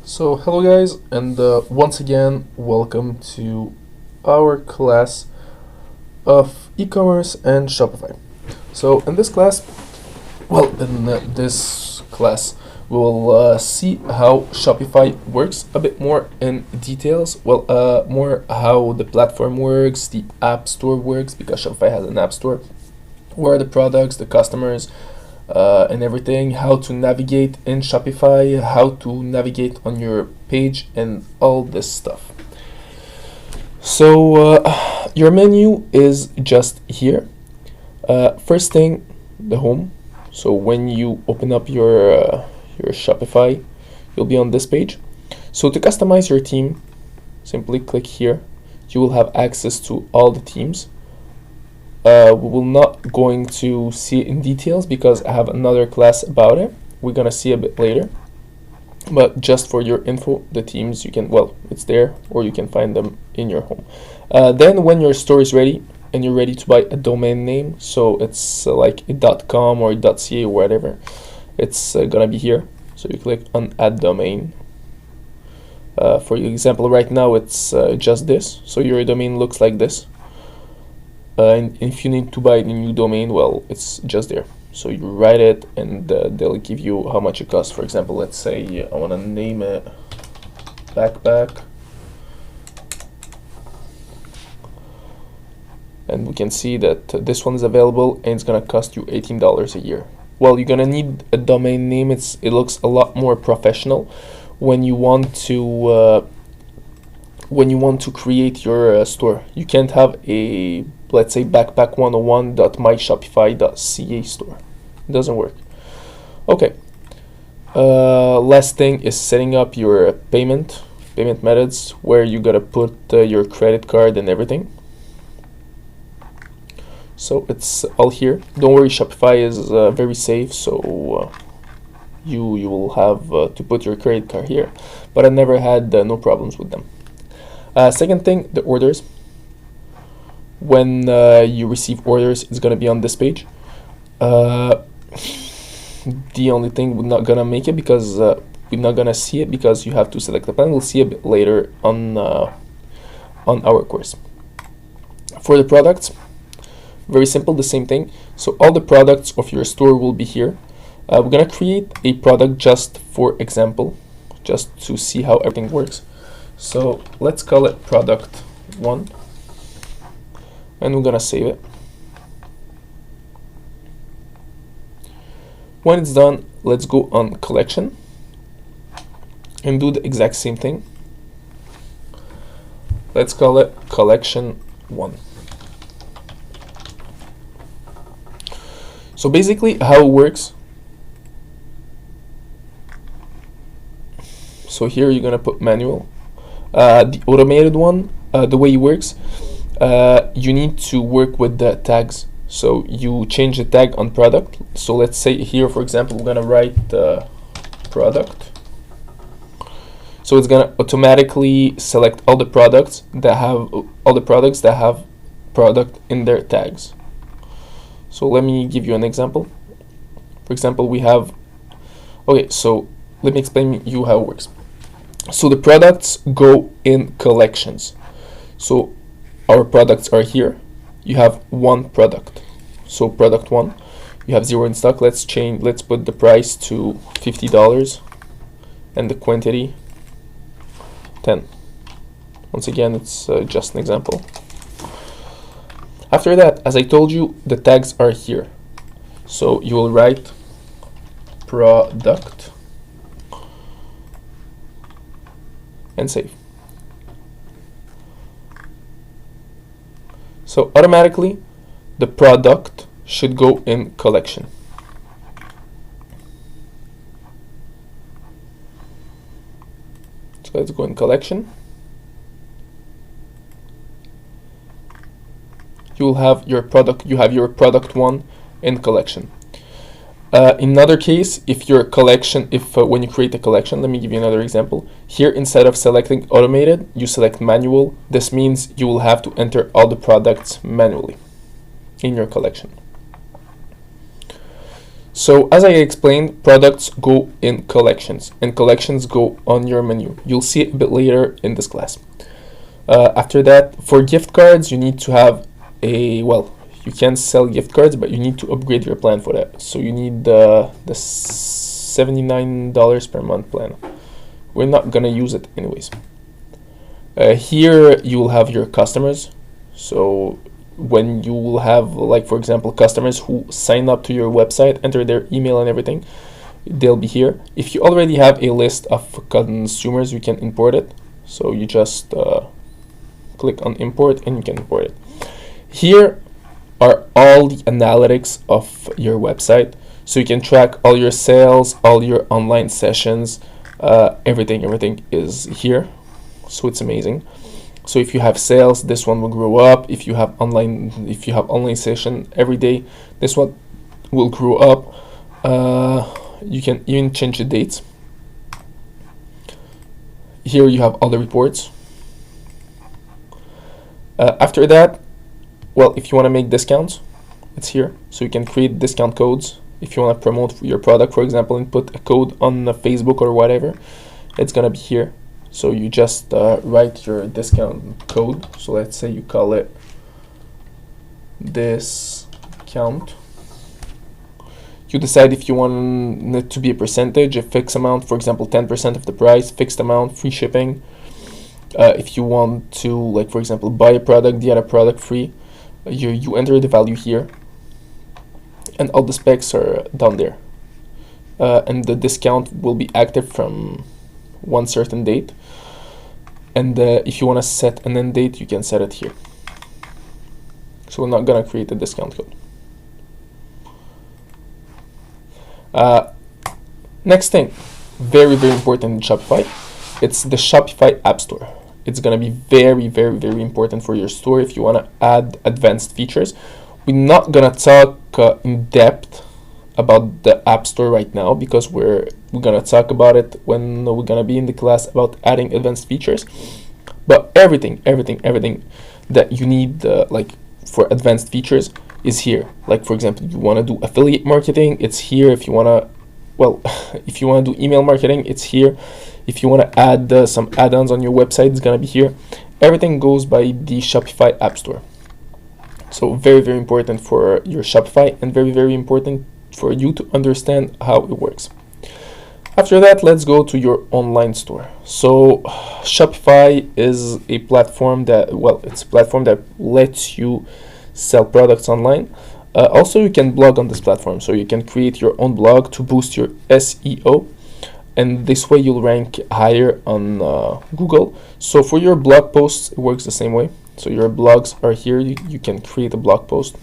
So hello guys, and once again welcome to our class of e-commerce and Shopify. So in this class, we'll see how Shopify works a bit more in details. More how the platform works, the app store works, because Shopify has an app store, where are the products, the customers, and everything, how to navigate in Shopify, how to navigate on your page, and all this stuff. So your menu is just here. First thing, the home. So when you open up your Shopify, you'll be on this page. So to customize your theme, simply click here. You will have access to all the themes. We will not going to see it in details because I have another class about it. We're gonna see a bit later, but just for your info, the themes, you can, it's there, or you can find them in your home. Then when your store is ready and you're ready to buy a domain name, so it's like a .com or a .ca or whatever, it's gonna be here. So you click on add domain. For example, right now it's just this, so your domain looks like this. And if you need to buy a new domain, it's just there. So you write it, and they'll give you how much it costs. For example, let's say I want to name it backpack, and we can see that this one is available, and it's gonna cost you $18 a year. Well, you're gonna need a domain name. It looks a lot more professional when you want to create your store. You can't have a, let's say, backpack101.myshopify.ca store. It doesn't work. Okay. Last thing is setting up your payment methods, where you gotta put your credit card and everything. So it's all here. Don't worry, Shopify is very safe, so you will have to put your credit card here, but I never had no problems with them. Second thing, the orders. When you receive orders, it's gonna be on this page. The only thing we're not gonna make it because we're not gonna see it because you have to select the plan. We'll see a bit later on our course. For the products, very simple, the same thing. So all the products of your store will be here. We're gonna create a product just for example, just to see how everything works. So let's call it product 1, and we're gonna save it. When it's done, let's go on collection and do the exact same thing. Let's call it collection 1. So basically how it works, so here you're gonna put manual. The automated one, the way it works, you need to work with the tags. So you change the tag on product. So let's say here, for example, we're gonna write product. So it's gonna automatically select all the products that have product in their tags. So let me give you an example. For example, we have, okay, so let me explain you how it works. So the products go in collections. So our products are here. You have one product. So product 1, you have 0 in stock. Let's put the price to $50 and the quantity 10. Once again, it's just an example. After that, as I told you, the tags are here. So you will write product and save. So automatically the product should go in collection. So let's go in collection. You will have your product, product 1 in collection. In another case, if your collection, when you create a collection, let me give you another example. Here, instead of selecting automated, you select manual. This means you will have to enter all the products manually in your collection. So as I explained, products go in collections, and collections go on your menu. You'll see it a bit later in this class. After that, for gift cards, you need to have well, you can sell gift cards, but you need to upgrade your plan for that. So you need the $79 per month plan. We're not gonna use it anyways. Here you will have your customers. So when you will have, like, for example, customers who sign up to your website, enter their email and everything, they'll be here. If you already have a list of consumers, you can import it. So you just click on import and you can import it. Here are all the analytics of your website. So you can track all your sales, all your online sessions, everything is here. So it's amazing. So if you have sales, this one will grow up. If you have online session every day, this one will grow up. You can even change the dates. Here you have all the reports. After that, well, if you want to make discounts, it's here. So you can create discount codes. If you want to promote your product, for example, and put a code on Facebook or whatever, it's gonna be here. So you just write your discount code. So let's say you call it discount. You decide if you want it to be a percentage, a fixed amount, for example, 10% of the price, fixed amount, free shipping. If you want to, like, for example, buy a product, get a product free, you enter the value here, and all the specs are down there. And the discount will be active from one certain date. And if you want to set an end date, you can set it here. So we're not gonna create a discount code. Next thing, very important in Shopify, it's the Shopify App Store. It's gonna be very important for your store if you want to add advanced features. We're not gonna talk in depth about the App Store right now, because we're gonna talk about it when we're gonna be in the class about adding advanced features. But everything that you need, like, for advanced features is here. Like, for example, you want to do affiliate marketing, it's here. If you want to, well, if you want to do email marketing, it's here. If you want to add some add-ons on your website, it's gonna be here. Everything goes by the Shopify App Store. So very important for your Shopify, and very important for you to understand how it works. After that, let's go to your online store. So Shopify is a platform that, well, it's a platform that lets you sell products online. Also, you can blog on this platform, so you can create your own blog to boost your SEO, and this way you'll rank higher on Google. So for your blog posts, it works the same way. So your blogs are here. You can create a blog post.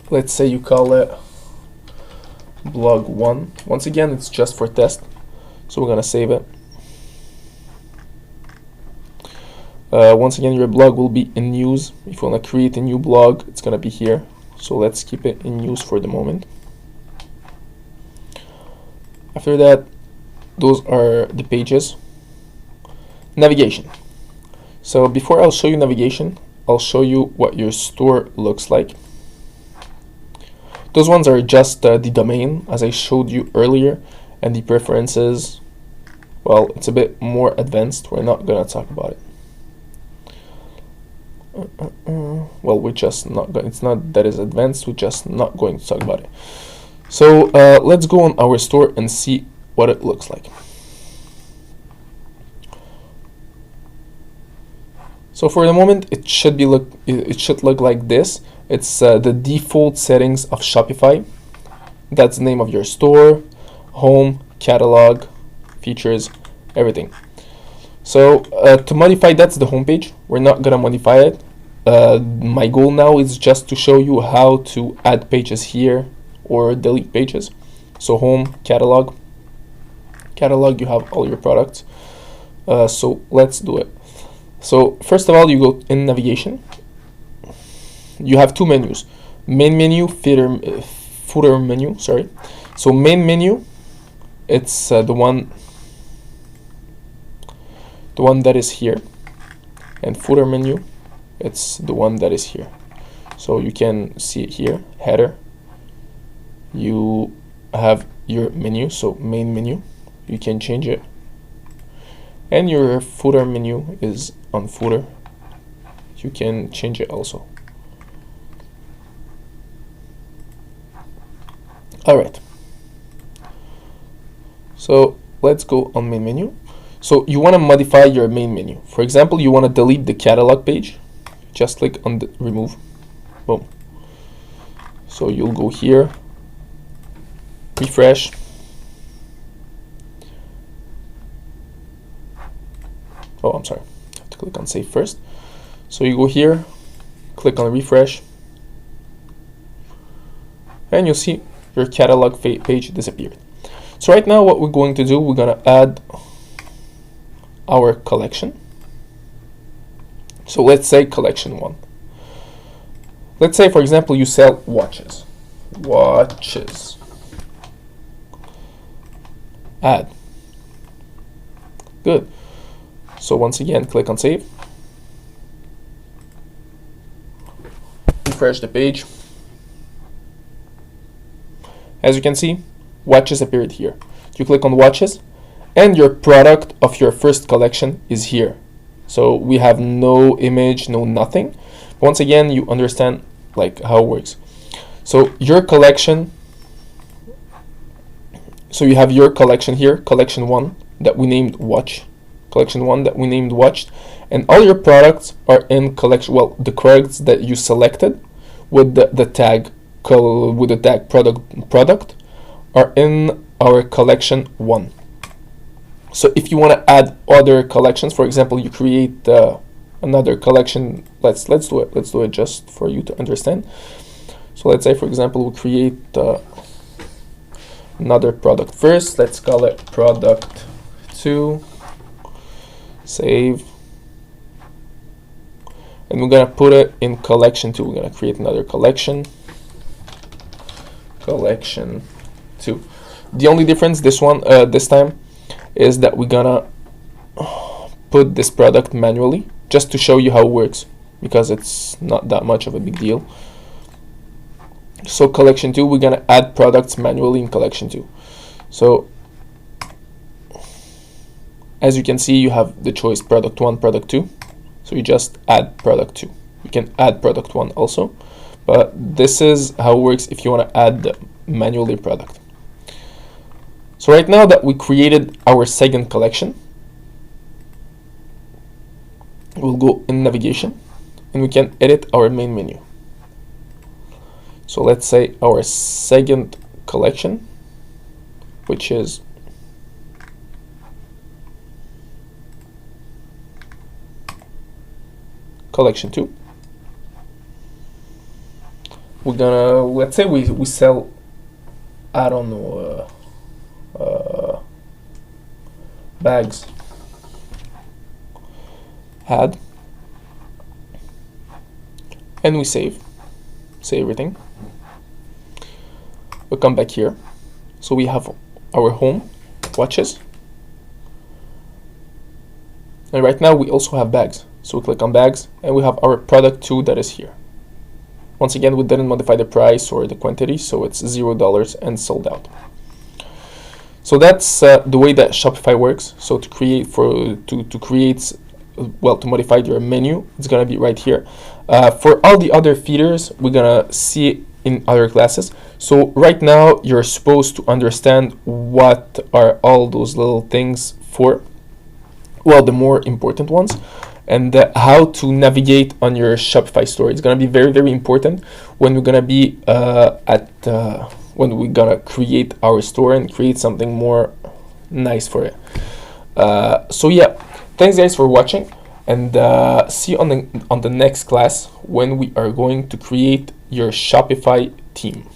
Let's say you call it blog 1. Once again, it's just for test, so we're gonna save it. Once again, your blog will be in news. If you want to create a new blog, it's gonna be here, so let's keep it in news for the moment. After that, those are the pages. Navigation. So before I'll show you navigation, I'll show you what your store looks like. Those ones are just the domain, as I showed you earlier, and the preferences, well, it's a bit more advanced. We're not gonna talk about it. Well, we're just not going. It's not that is advanced. We're just not going to talk about it. So let's go on our store and see what it looks like. So for the moment, it should look like this. It's the default settings of Shopify. That's the name of your store, home, catalog, features, everything. So to modify, that's the home page. We're not gonna modify it. My goal now is just to show you how to add pages here or delete pages. So home, catalog, you have all your products. So let's do it. So first of all, you go in navigation. You have two menus, main menu, footer menu, sorry. So main menu, it's the one that is here, and footer menu, it's the one that is here. So you can see it here, header. You have your menu, so main menu, you can change it, and your footer menu is on footer, you can change it also. All right, so let's go on main menu. So you want to modify your main menu. For example, you want to delete the catalog page, just click on the remove, boom. So you'll go here, refresh, oh, I'm sorry, I have to click on save first. So you go here, click on refresh, and you'll see your catalog page disappeared. So right now what we're going to do, we're going to add our collection. So let's say collection 1. Let's say, for example, you sell watches. Add. Good. So once again, click on save. Refresh the page. As you can see, watches appeared here. You click on watches, and your product of your first collection is here. So we have no image, no nothing. Once again, you understand like how it works. So your collection, so you have your collection here, collection 1 that we named watch, collection 1 that we named watched, and all your products are in collection, well, the products that you selected with the tag product are in our collection 1. So if you want to add other collections, for example, you create another collection, let's do it just for you to understand. So let's say, for example, we create another product first. Let's call it product 2, save, and we're gonna put it in collection 2. We're gonna create another collection 2. The only difference this time is that we're gonna put this product manually, just to show you how it works, because it's not that much of a big deal. So collection 2, we're gonna add products manually in collection 2. So as you can see, you have the choice product 1, product 2. So you just add product 2. You can add product 1 also, but this is how it works if you want to add manually product. So right now that we created our second collection, we'll go in navigation and we can edit our main menu. So let's say our second collection, which is collection 2. We're gonna, let's say we sell, I don't know, bags. Add, and we save everything. We'll come back here. So we have our home, watches, and right now we also have bags. So we click on bags, and we have our product 2 that is here. Once again, we didn't modify the price or the quantity, so it's $0 and sold out. So that's the way that Shopify works. So to create to modify your menu, it's gonna be right here. For all the other features, we're gonna see it in other classes. So right now, you're supposed to understand what are all those little things for. Well, the more important ones, and how to navigate on your Shopify store. It's gonna be very, very important when we're gonna be when we're gonna create our store and create something more nice for it. So yeah, thanks guys for watching, and see you on the next class when we are going to create your Shopify theme.